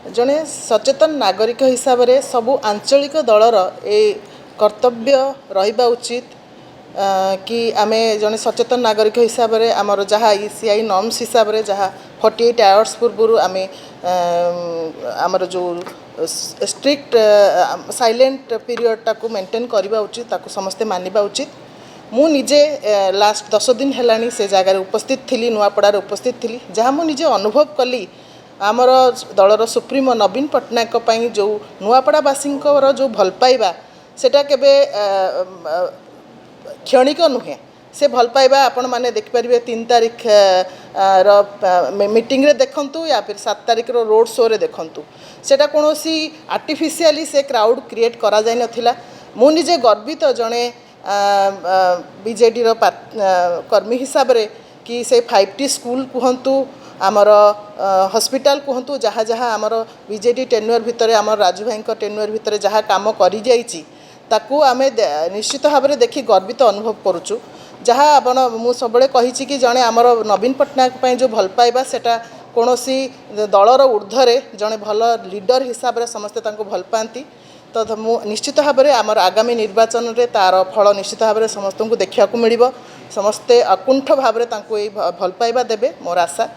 जड़े सचेतन नागरिक हिसाब से सबू आंचलिक दलर ए कर्तव्य रहा उचित कि आमे जड़े सचेतन नागरिक हिसाब से आमर जहाँ ECI नॉर्म्स हिसाब से जहाँ 48 आवर्स पूर्व आमे आमर जो स्ट्रिक्ट साइलेंट पीरियड टाको मेंटेन करवा उचित ताको समस्ते मानिबा उचित। मु निजे लास्ट 10 दिन हेलानी से जगार उपस्थित थी नुआपड़ार उपस्थित थी जहाँ मु निजे अनुभव कली आमर दलर सुप्रीमो नवीन पट्टनायक जो नुआपड़ावासी जो भल पाइबा सेटा केबे क्षणिक नुहे से भल पाइबा आपण माने देखिपारे 3 तारीख मीटिंग रे देखंतु या फिर 7 तारीख रो रोड शो रे देखंतु सेटा कोनोसी आर्टिफिशियली से क्राउड क्रिएट करा जाय नथिला। मु निजे गर्वित जणे बीजेडी रो कर्मी हिसाब रे कि से 5T स्कूल कहंतु आमर हॉस्पिटल कहंतु जहाँ जहाँ आमर बीजेडी टेन्युअर भितर आमर राजू भाई टेन्युअर भितर जहाँ काम करि जाइछि ताकू आमे निश्चित भाव में देखि गर्वित अनुभव करुचु। जहाँ आपण मु सबले कहिछि कि जणे आमर नवीन पट्टनायक पई जो भल पाइबा सेटा कोनोसी दलर ऊर्ध्वरे जणे भल लीडर हिसाब रे समस्ते तांको भल पाती। तो मु निश्चित भाव में आमर आगामी निर्वाचन रे तार फल निश्चित भाव में समस्त को देखा मिलिबो। समस्ते अकुंठ भाव में तांको भल पाइबा देबे मोर आशा।